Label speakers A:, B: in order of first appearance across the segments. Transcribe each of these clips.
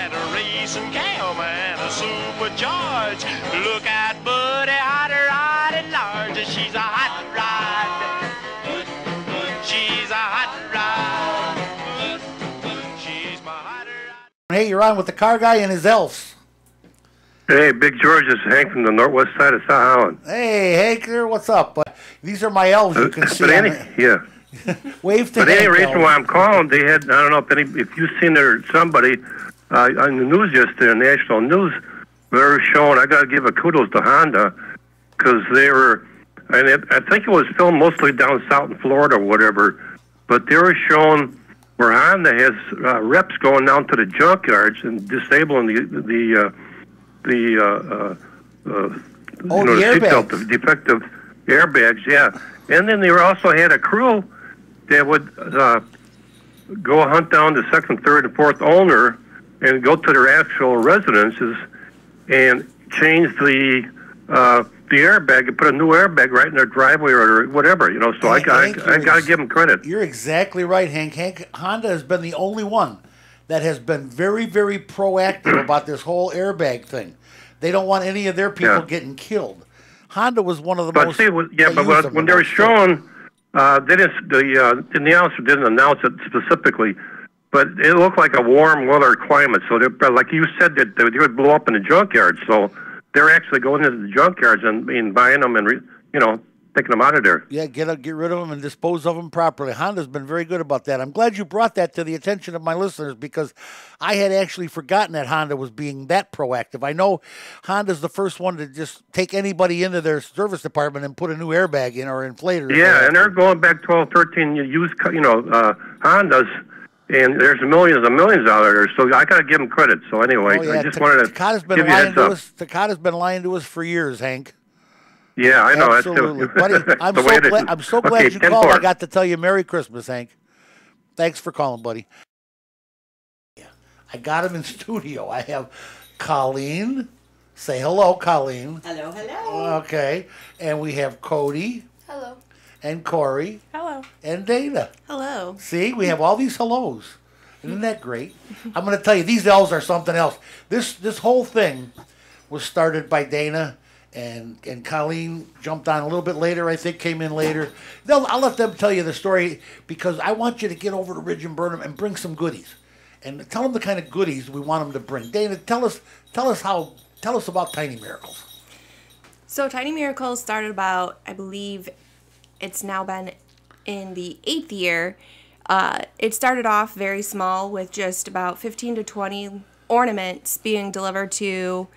A: and a racing cowman, a super George. Look out, buddy, hot rod at large. She's a hot rod. She's a hot rod. She's my hot rod.
B: Hey, you're on with the car guy and his elves.
C: Hey, Big George, this is Hank from the northwest side of South Holland.
B: Hey, Hank, what's up? These are my elves. You can see.
C: Yeah.
B: Wave to
C: But any
B: Hank,
C: reason
B: elves.
C: why I'm calling, they had, I don't know if you've seen it or somebody on the news yesterday, national news, they were showing, I got to give a kudos to Honda, because they were, and I think it was filmed mostly down south in Florida or whatever, but they were showing where Honda has reps going down to the junkyards and disabling the
B: airbags.
C: The defective airbags, yeah. And then they also had a crew that would go hunt down the second, third, and fourth owner and go to their actual residences and change the airbag and put a new airbag right in their driveway or whatever, you know. So I got to give them credit.
B: You're exactly right, Hank. Honda has been the only one that has been very, very proactive about this whole airbag thing. They don't want any of their people getting killed. Honda was one of the most.
C: See, when they were showing, they didn't. The announcer didn't announce it specifically, but it looked like a warm weather climate. So, like you said, that they would blow up in the junkyard. So they're actually going into the junkyards and buying them and taking them out of there.
B: Yeah, get rid of them and dispose of them properly. Honda's been very good about that. I'm glad you brought that to the attention of my listeners because I had actually forgotten that Honda was being that proactive. I know Honda's the first one to just take anybody into their service department and put a new airbag in or inflator.
C: Yeah, and they're going back 12, 13 used, Hondas, and there's millions and millions out there. So I got to give them credit. So anyway, I just wanted to
B: Takata's been
C: give you
B: lying
C: that
B: to us. Takata's been lying to us for years, Hank.
C: Yeah, I know.
B: Absolutely. Buddy, I'm so glad you called. I got to tell you Merry Christmas, Hank. Thanks for calling, buddy. Yeah, I got him in studio. I have Colleen. Say hello, Colleen.
D: Hello, hello.
B: Okay. And we have Cody.
E: Hello.
B: And Corey.
E: Hello.
B: And Dana.
E: Hello.
B: See, we have all these hellos. Isn't that great? I'm going to tell you, these elves are something else. This whole thing was started by Dana. And Colleen jumped on a little bit later, I think, came in later. I'll let them tell you the story because I want you to get over to Ridge and Burnham and bring some goodies. And tell them the kind of goodies we want them to bring. Dana, tell us about Tiny Miracles.
E: So Tiny Miracles started about, I believe it's now been in the 8th year. It started off very small with just about 15 to 20 ornaments being delivered to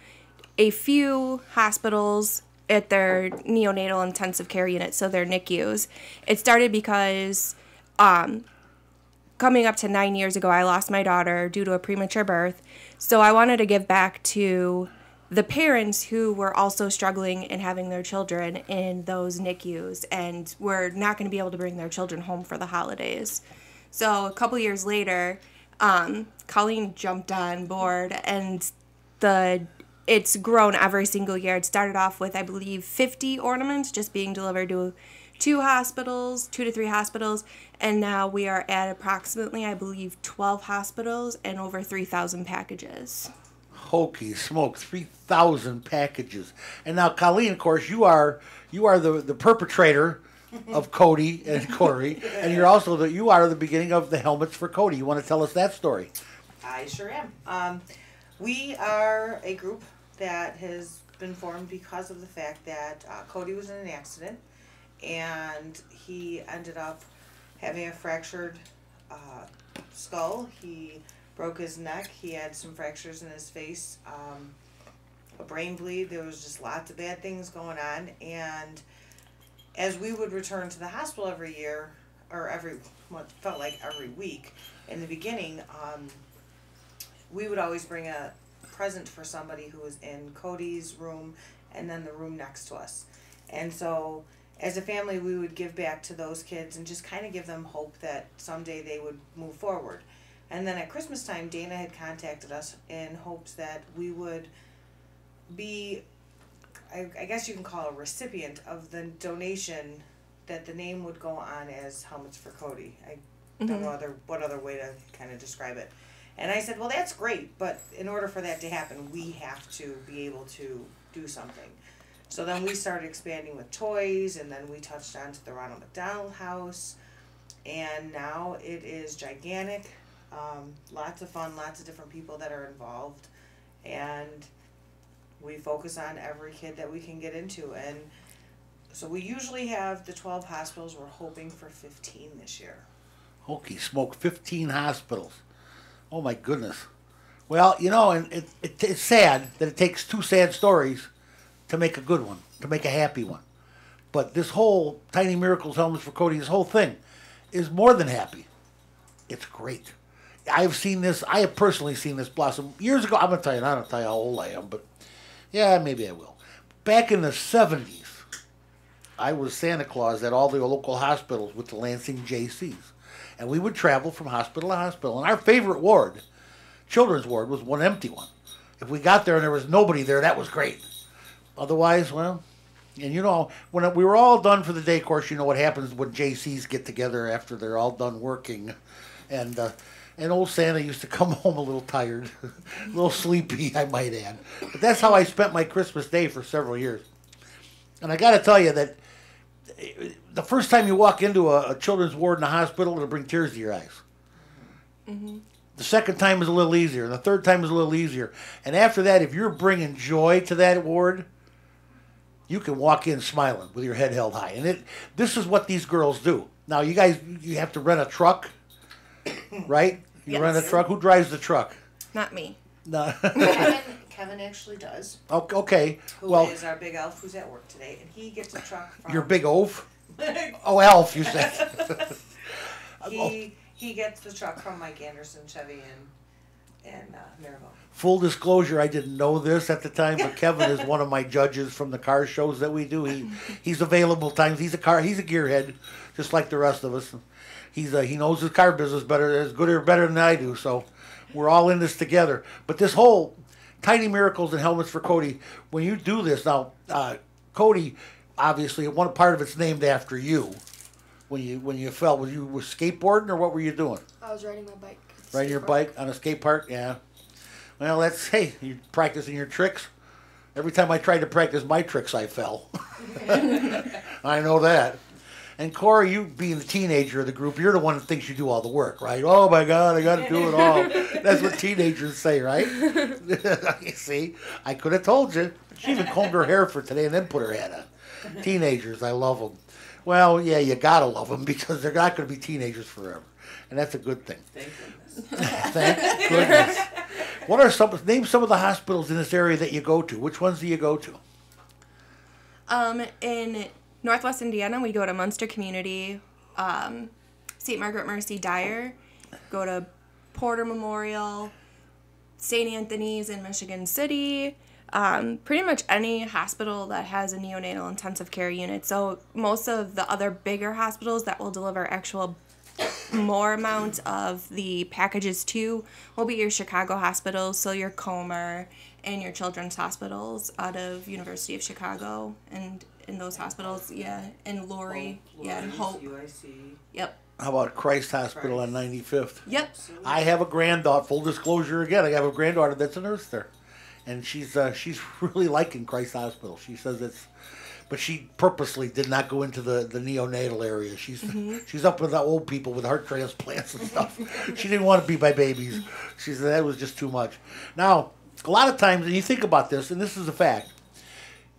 E: a few hospitals at their neonatal intensive care units, so their NICUs. It started because coming up to 9 years ago, I lost my daughter due to a premature birth. So I wanted to give back to the parents who were also struggling in having their children in those NICUs and were not going to be able to bring their children home for the holidays. So a couple years later, Colleen jumped on board, and it's grown every single year. It started off with, I believe, 50 ornaments just being delivered to 2 to 3 hospitals, and now we are at approximately, I believe, 12 hospitals and over 3,000 packages.
B: Hokey smoke, 3,000 packages. And now, Colleen, of course, you are the perpetrator of Cody and Corey, and you are the beginning of the helmets for Cody. You want to tell us that story?
D: I sure am. We are a group that has been formed because of the fact that Cody was in an accident and he ended up having a fractured skull. He broke his neck. He had some fractures in his face, a brain bleed. There was just lots of bad things going on. And as we would return to the hospital every year, or it felt like every week, in the beginning, we would always bring a present for somebody who was in Cody's room and then the room next to us. And so as a family, we would give back to those kids and just kind of give them hope that someday they would move forward. And then at Christmas time, Dana had contacted us in hopes that we would be, I guess you can call a recipient of the donation, that the name would go on as Helmets for Cody. I don't know what other way to kind of describe it. And I said, well, that's great, but in order for that to happen, we have to be able to do something. So then we started expanding with toys, and then we touched on to the Ronald McDonald House, and now it is gigantic. Lots of fun, lots of different people that are involved, and we focus on every kid that we can get into. And so we usually have the 12 hospitals. We're hoping for 15 this year.
B: Holy smoke, 15 hospitals. Oh my goodness. Well, you know, and it's sad that it takes two sad stories to make a good one, to make a happy one. But this whole Tiny Miracles Helmets for Cody, this whole thing is more than happy. It's great. I have personally seen this blossom years ago. I'm going to tell you, I don't tell you how old I am, but yeah, maybe I will. Back in the 70s, I was Santa Claus at all the local hospitals with the Lansing JCs. And we would travel from hospital to hospital. And our favorite ward, children's ward, was one empty one. If we got there and there was nobody there, that was great. Otherwise, well, and you know, when we were all done for the day, of course, you know what happens when JCs get together after they're all done working. And old Santa used to come home a little tired, a little sleepy, I might add. But that's how I spent my Christmas day for several years. And I got to tell you that the first time you walk into a children's ward in a hospital, it'll bring tears to your eyes. Mm-hmm. The second time is a little easier. And the third time is a little easier. And after that, if you're bringing joy to that ward, you can walk in smiling with your head held high. And this is what these girls do. Now, you guys, you have to rent a truck, right? You rent a truck. Who drives the truck?
E: Not me.
B: No.
D: Kevin actually does.
B: Okay.
D: Who is our big elf who's at work today, and he gets a truck from...
B: Your big oaf? Oh, elf, you said.
D: He gets the truck from Mike Anderson, Chevy, and Maribel.
B: Full disclosure, I didn't know this at the time, but Kevin is one of my judges from the car shows that we do. He's available times. He's a gearhead, just like the rest of us. He knows his car business better than I do. So we're all in this together. But this whole Tiny Miracles and Helmets for Cody, when you do this now, Cody, obviously, one part of it's named after you. When you fell, were you skateboarding or what were you doing?
F: I was riding my bike.
B: Riding your bike on a skate park, yeah. Well, hey, you're practicing your tricks. Every time I tried to practice my tricks, I fell. I know that. And Corey, you being the teenager of the group, you're the one that thinks you do all the work, right? Oh my God, I got to do it all. That's what teenagers say, right? You see, I could have told you. She even combed her hair for today and then put her hat on. Teenagers, I love them. Well, yeah, you gotta love them because they're not going to be teenagers forever, and that's a good thing.
D: Thank goodness.
B: Thank goodness. What are name some of the hospitals in this area that you go to? Which ones do you go to?
E: In Northwest Indiana, we go to Munster Community, St. Margaret Mercy Dyer, go to Porter Memorial, St. Anthony's in Michigan City, pretty much any hospital that has a neonatal intensive care unit. So most of the other bigger hospitals that will deliver actual more amount of the packages to will be your Chicago hospitals, so your Comer and your children's hospitals out of University of Chicago and in those hospitals, yeah, and Lori, yeah, and Hope.
D: UIC.
E: Yep.
B: How about Christ Hospital on 95th?
E: Yep.
B: I have a granddaughter, full disclosure again, I have a granddaughter that's a nurse there. And she's really liking Christ Hospital. She says but she purposely did not go into the neonatal area. She's up with the old people with heart transplants and stuff. She didn't want to be by babies. She said that was just too much. Now, a lot of times, and you think about this, and this is a fact,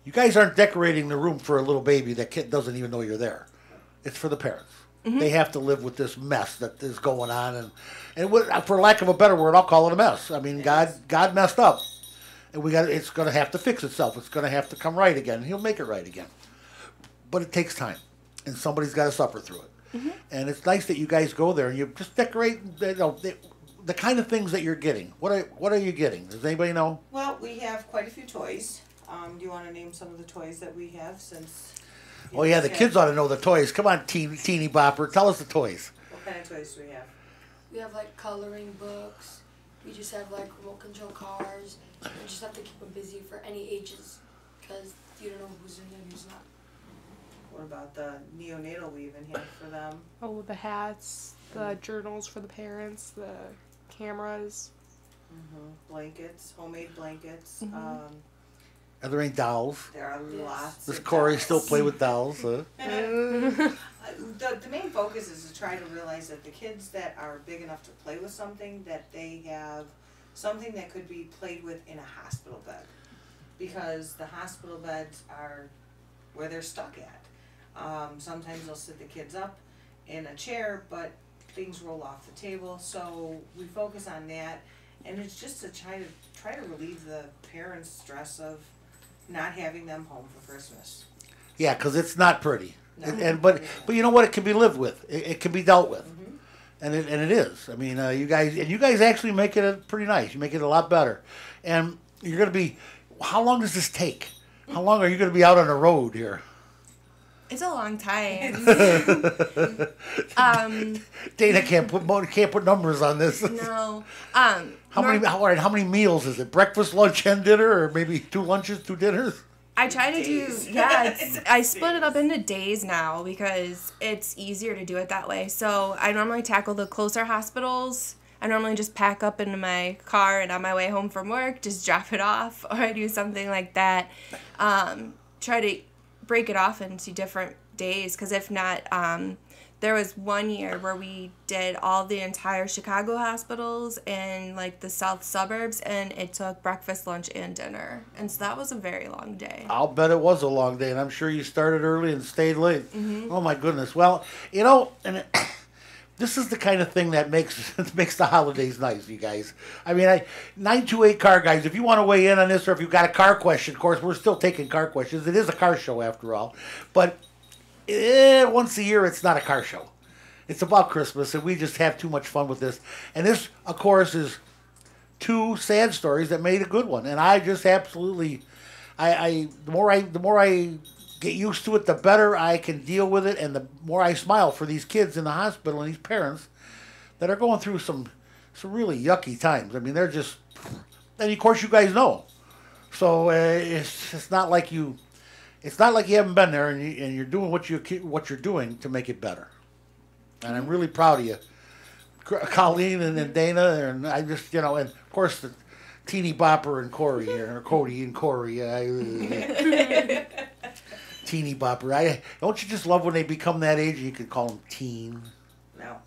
B: you guys aren't decorating the room for a little baby that kid doesn't even know you're there. It's for the parents. Mm-hmm. They have to live with this mess that is going on, and for lack of a better word, I'll call it a mess. I mean, God messed up. And it's going to have to fix itself. It's going to have to come right again. He'll make it right again. But it takes time. And somebody's got to suffer through it. Mm-hmm. And it's nice that you guys go there and you just decorate the kind of things that you're getting. What are you getting? Does anybody know?
D: Well, we have quite a few toys. Do you want to name some of the toys that we have since...
B: Oh, yeah, the kids ought to know the toys. Come on, teeny bopper. Tell us the toys.
D: What kind of toys do we have?
F: We have, like, coloring books. We just have, like, remote control cars. You just have to keep them busy for any ages because you don't know who's in and who's not.
D: What about the neonatal we even have for them?
G: Oh, the hats, the journals for the parents, the cameras.
D: Blankets, homemade blankets.
B: Are there any dolls?
D: There are lots.
B: Does
D: of
B: Corey
D: dolls.
B: still play with dolls?
D: The main focus is to try to realize that the kids that are big enough to play with something, that they have something that could be played with in a hospital bed. Because the hospital beds are where they're stuck at. Sometimes they'll sit the kids up in a chair, but things roll off the table. So we focus on that, and it's just to try to relieve the parents' stress of not having them home for Christmas.
B: Yeah, because it's not pretty.
D: No.
B: But you know what? It can be lived with. It can be dealt with, and it is. I mean, you guys actually make it pretty nice. You make it a lot better, and you're gonna be. How long does this take? How long are you gonna be out on the road here?
E: It's a long time.
B: Dana can't put numbers on this.
E: No.
B: How many meals is it? Breakfast, lunch, and dinner, or maybe 2 lunches, 2 dinners?
E: I try to do, I split it up into days now because it's easier to do it that way. So I normally tackle the closer hospitals. I normally just pack up into my car and on my way home from work, just drop it off, or I do something like that. Try to break it off into different days, because if not, there was one year where we did all the entire Chicago hospitals and like the south suburbs, and it took breakfast, lunch, and dinner, and so that was a very long day.
B: I'll bet it was a long day, and I'm sure you started early and stayed late. Oh my goodness! Well, you know, this is the kind of thing that makes the holidays nice, you guys. I mean, 928 Car Guys, if you want to weigh in on this, or if you've got a car question, of course, we're still taking car questions. It is a car show after all. But once a year, it's not a car show. It's about Christmas, and we just have too much fun with this. And this, of course, is 2 sad stories that made a good one. And I just absolutely, the more I get used to it, the better I can deal with it, and the more I smile for these kids in the hospital and these parents that are going through some really yucky times. I mean, they're just, and of course you guys know. So it's not like you haven't been there, and you're doing what you're doing to make it better. And I'm really proud of you, Colleen and Dana, and I just, and of course the teeny bopper and Corey here, or Cody and Corey. Teeny bopper. Don't you just love when they become that age and you can call them teen?
D: No.